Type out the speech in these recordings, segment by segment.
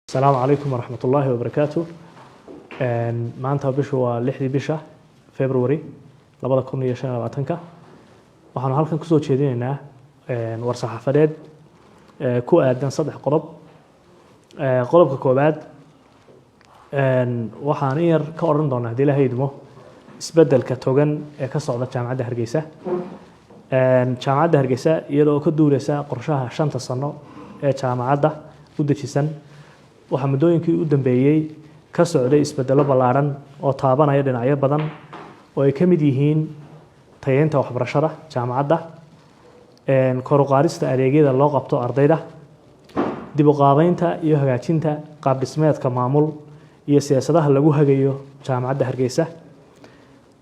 السلام عليكم ورحمة الله وبركاته. maanta bishu waa 6 bisha February 2025 waxaan halkan ku soo jeedinaynaa war saxaafadeed ku aadan saddex qodob. qodobka koobaad waxaan yar ka oran doonaa hadii la haydmo isbedelka togan ee ka socda jaamacadda Hargeysa. jaamacadda Hargeysa iyadoo ka duuleysa qorshaha 5 sano ee jaamacadda u dejisan waxa muddooyinkii u dambeeyay ka socday isbedelo ballaaran oo taabanaya dhinacyo badan oo ay ka mid yihiin tayeynta waxbarashada jaamacadda, kor u qaadista adeegyada loo qabto ardayda, dib u qaabaynta iyo hagaajinta qaab dhismeedka maamul iyo siyaasadaha lagu hagayo jaamacadda Hargeysa,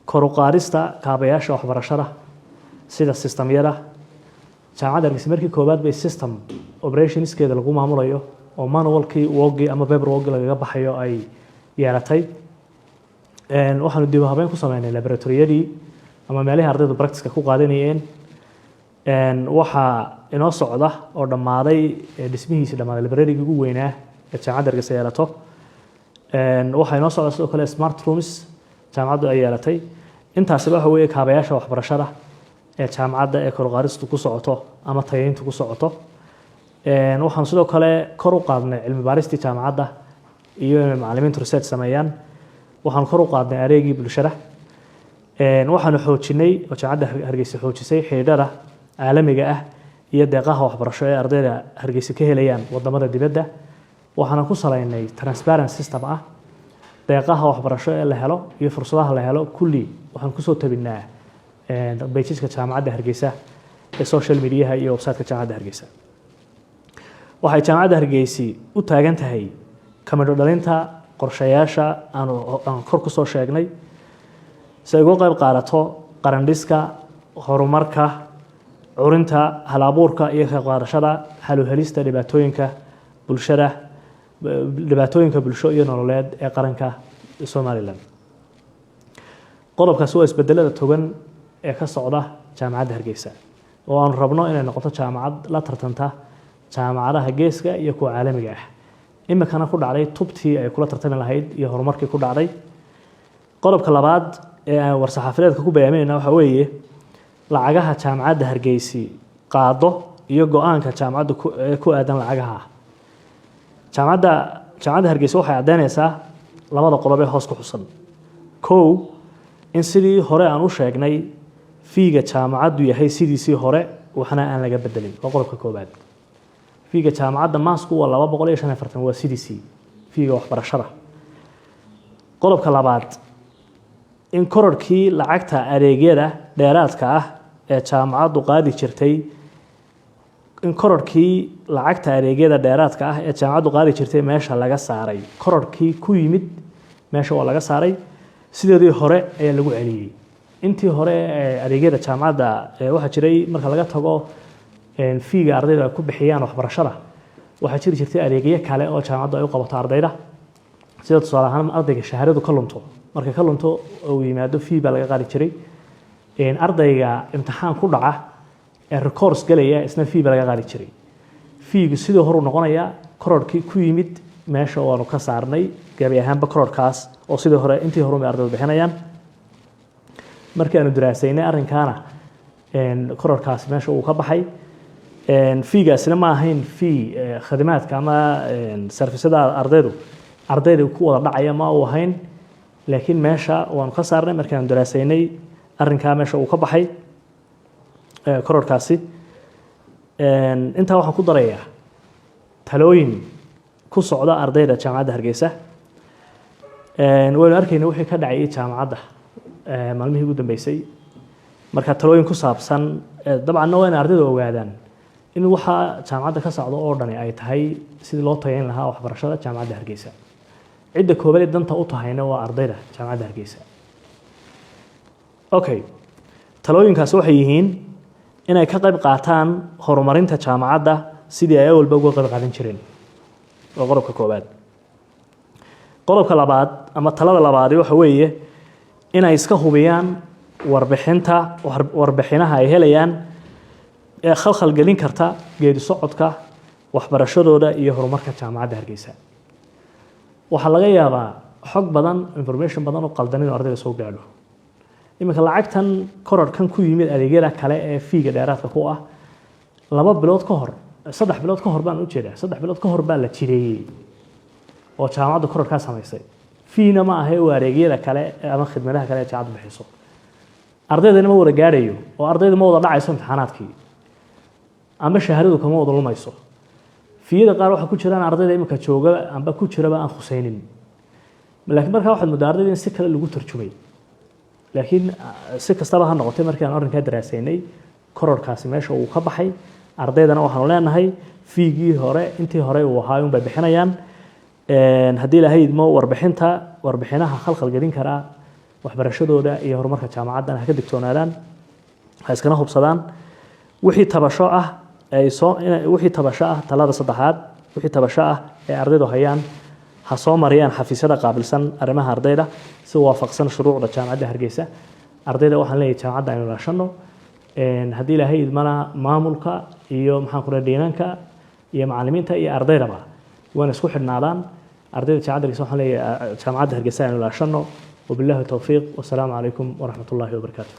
kor u qaadista kaabayaasha waxbarashada sida systemyada jaamacadda Hargeysa markii koobaad bay system operationskeeda lagu maamulayo oo manualkii wogii ama paperwork laga baxayo ay yeelatay. waxaanu dib u habeyn ku sameynay laboratoryadii ama meelaha ardaydu practice ku qaadanayeen. waxa inoo socda oo dhamaaday dhismihiisa dhamaaday library-ga ugu weynaa ee jaamacadda Hargeysa yeelato. waxa inoo socda sidoo kale smart rooms jaamacaddu ay yeelatay. intaasi waxa weeye kaabayaasha waxbarashada ee jaamacadda ee kor u qaadistu ku socoto ama tayeyntu ku socoto. waxaan sidoo kale kor u qaadnay cilmi baaristii jaamacadda iyo macallimiintu research sameeyaan. waxaan kor u qaadnay adeegii bulshada. waxaan xoojinay oo jaamacadda Hargeysa xoojisay xiriirada caalamiga ah iyo deeqaha waxbarasho ee ardayda Hargeysa ka helayaan wadamada dibadda. waxaan ku saleynay transparent system ah deeqaha waxbarasho ee la helo iyo fursadaha la helo kulli waxaan ku soo tabinaa page-ka jaamacadda Hargeysa ee social media iyo website-ka jaamacadda Hargeysa. waxay jaamacadda Hargeysa u taagan tahay kamid dhalinta qorshayaasha aan kor ku soo sheegnay si ay uga qayb qaadato qarandhiska horumarka curinta hal-abuurka iyo ka qaadashada xal u helista dhibaatooyinka bulsho iyo nololeed ee qaranka Soomaaliland. qodobkaas waa isbedelada togan ee ka socda jaamacadda Hargeysa oo aan rabno inay noqoto jaamacad la tartanta jaamacadaha geeska iyo kuwa caalamiga ah. imikana ku dhacday tubtii ay kula tartami lahayd iyo horumarkii ku dhacday. qodobka labaad ee aan war saxaafadeedka ku bayaaminayna waxa weeye lacagaha jaamacadda Hargeysa qaado iyo go'aanka jaamacaddu ku aadan lacagaha. jaamacadda Hargeysa waxay cadeynaysaa labada qodob ee hoos ku xusan. kow in sidii hore aan u sheegnay fiiga jaamacaddu yahay sidiisii hore waxna aan laga bedelin. waa qodobka koobaad. fiiga jaamacadda maasku waa 245 waa CDC fiiga waxbarashada. qodobka labaad in kororkii lacagta adeegyada dheeraadka ah ee jaamacaddu qaadi jirtay meesha laga saaray. kororkii ku yimid meesha waa laga saaray sideedii hore ayaa lagu celiyay. intii hore adeegyada jaamacadda waxa jiray marka laga tago fiiga ardayda ku bixiyaan waxbarashada waxa jiri jirtay adeegyo kale oo jaamacaddu ay u qabato ardayda sida tusaale ahaan ardayga shahaadadu ka lunto marka ka lunto oo yimaado fee baa laga qaadi jiray. ardayga imtixaan ku dhaca ee records galaya isna fee baa laga qaadi jiray. feegu sidoo hore u noqonaya kororkii ku yimid meesha oo ka saarnay gabi ahaanba kororkaas oo sidoo hore intii hore ay ardaydu bixinayaan. markii aanu daraasaynay arrinkaana kororkaas meesha uu ka baxay. fiigaasina ma ahayn fee khidmaadka ama serviceda ardaydu ku wada dhacaya ma uu ahayn laakiin meesha waan ka saarnay markaan daraasaynay arrinka meesha uu ka baxay kororkaasi. inta waxaan ku darayaa talooyin ku socda ardayda jaamacadda Hargeysa. waynu arkaynaa wixii ka dhacay jaamacadda maalmihii ugu dambeysay marka talooyin ku saabsan dabcan waa in ardaydu ogaadaan in waxa jaamacadda ka socdo oo dhan ay tahay sidii loo tayeyn lahaa waxbarashada jaamacadda Hargeysa. cidda koobaad ee danta u tahayna waa ardayda jaamacadda Hargeysa. okay talooyinkaas waxay yihiin inay ka qayb qaataan horumarinta jaamacadda sidii ay walba uga qayb qaadan jireen. waa qodobka koobaad. qodobka labaad ama talada labaad waxa weeye inay iska hubiyaan warbixinaha ay helayaan ee khalkhal gelin karta geedi socodka waxbarashadooda iyo horumarka jaamacadda Hargeysa. waxaa laga yaabaa xog badan information badan oo qaldan in ardayda soo gaadho iminka lacagtan kororkan ku yimid adeegyada kale ee fiiga dheeraadka ku ah 2 bilood ka hor 3 bilood ka hor baan u jeedaa 3 bilood ka hor baa la jireeyay oo jaamacadda kororka samaysay fiina ma aha oo adeegyada kale ama khidmadaha kale ee jaamacadda bixiso ardaydana ma wada gaarayo oo ardayda ma wada dhacayso imtixaanaadkii ama shahaadadu kama wada lumayso fiida qaar waxa ku jiraan ardayda imika jooga amba ku jiraba aan khusaynin laakiin marka waxaad moodaa ardayda in si kale lagu tarjumay laakiin si kastaba ha noqotay markii aan arrinka daraasaynay kororkaasi meesha uu ka baxay ardaydana waxaanu leenahay fiigii hore intii hore uu ahaa un bay bixinayaan haddii ilaahay idmo warbixinaha khalkhal gelin karaa waxbarashadooda iyo horumarka jaamacaddana ha ka digtoonaadaan ha iskana hubsadaan wixii tabasho ah wixii tabasho ah talada saddexaad wixii tabasho ah ee ardaydu hayaan ha soo mariyaan xafiisyada qaabilsan arrimaha ardayda si waafaqsan shuruucda jaamacadda Hargeysa ardayda waxaan leeyahay jaamacadda aynu laashano haddii ilaahay idmana maamulka iyo maxaan ku leeyahay deegaanka iyo macallimiinta iyo ardaydaba waan isku xidhnaadaan ardayda jaamacadda Hargeysa waxaan leeyahay jaamacadda Hargeysa aynu laashano وبالله التوفيق والسلام عليكم ورحمة الله وبركاته